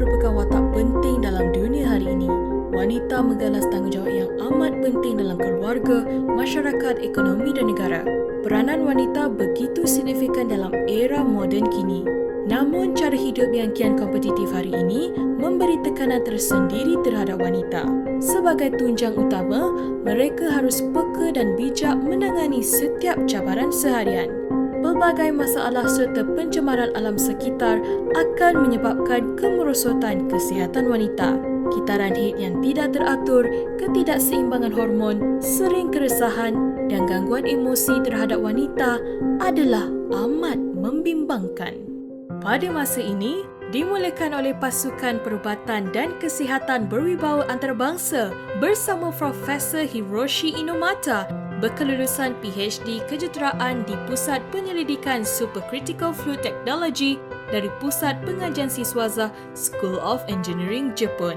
merupakan watak penting dalam dunia hari ini. Wanita menggalas tanggungjawab yang amat penting dalam keluarga, masyarakat, ekonomi dan negara. Peranan wanita begitu signifikan dalam era moden kini. Namun, cara hidup yang kian kompetitif hari ini memberi tekanan tersendiri terhadap wanita. Sebagai tunjang utama, mereka harus peka dan bijak menangani setiap cabaran seharian. Pelbagai masalah serta pencemaran alam sekitar akan menyebabkan kemerosotan kesihatan wanita. Kitaran haid yang tidak teratur, ketidakseimbangan hormon, sering keresahan dan gangguan emosi terhadap wanita adalah amat membimbangkan. Pada masa ini, dimulakan oleh Pasukan Perubatan dan Kesihatan Berwibawa Antarabangsa bersama Profesor Hiroshi Inomata berkelulusan PhD Kejuruteraan di Pusat Penyelidikan Supercritical Fluid Technology dari Pusat Pengajian Siswaza School of Engineering Jepun.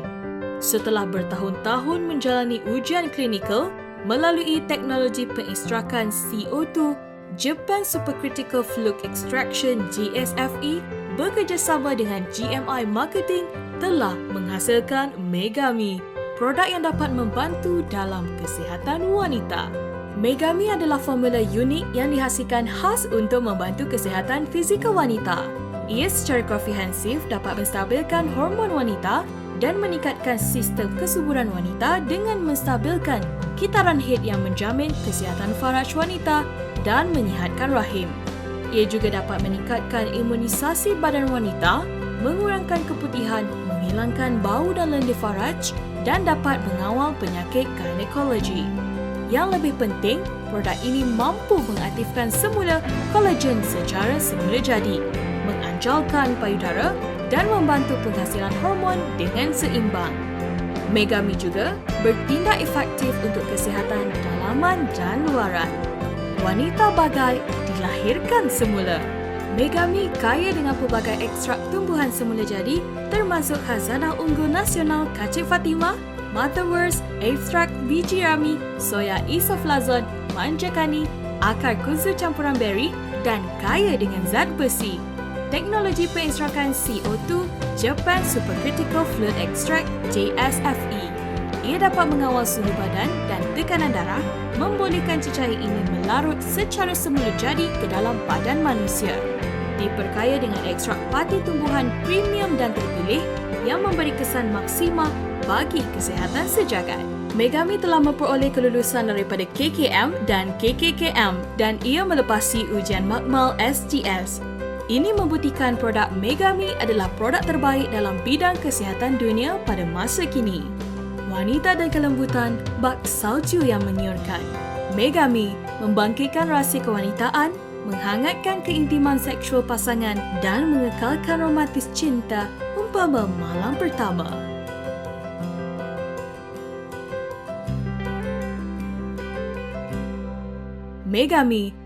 Setelah bertahun-tahun menjalani ujian klinikal melalui teknologi pengekstrakan CO2, Japan Supercritical Fluid Extraction JSFE bekerjasama dengan GMI Marketing telah menghasilkan Megami, produk yang dapat membantu dalam kesihatan wanita. Megami adalah formula unik yang dihasilkan khas untuk membantu kesihatan fizikal wanita. Ia secara komprehensif dapat menstabilkan hormon wanita dan meningkatkan sistem kesuburan wanita dengan menstabilkan kitaran haid yang menjamin kesihatan faraj wanita dan menyihatkan rahim. Ia juga dapat meningkatkan imunisasi badan wanita, mengurangkan keputihan, menghilangkan bau dan lendir faraj dan dapat mengawal penyakit ginekologi. Yang lebih penting, produk ini mampu mengaktifkan semula kolagen secara semula jadi, menganjalkan payudara dan membantu penghasilan hormon dengan seimbang. Megami juga bertindak efektif untuk kesihatan dalaman dan luaran. Wanita bagai dilahirkan semula. Megami kaya dengan pelbagai ekstrak tumbuhan semula jadi termasuk Khazanah Unggul Nasional Kacip Fatimah, Motherwurst, ekstrak biji rami, soya isoflavon, manjakani, akar kuzu campuran beri dan kaya dengan zat besi. Teknologi pengekstrakan CO2 Japan Supercritical Fluid Extract JSFE. Ia dapat mengawal suhu badan dan tekanan darah, membolehkan cecair ini melarut secara semula jadi ke dalam badan manusia. Diperkaya dengan ekstrak pati tumbuhan premium dan terpilih yang memberi kesan maksima bagi kesihatan sejagat. Megami telah memperoleh kelulusan daripada KKM dan KKKM dan ia melepasi ujian makmal SGS. Ini membuktikan produk Megami adalah produk terbaik dalam bidang kesihatan dunia pada masa kini. Wanita dan kelembutan bak salju yang mengiurkan. Megami membangkitkan rasa kewanitaan, menghangatkan keintiman seksual pasangan dan mengekalkan romantis cinta umpama malam pertama. Megami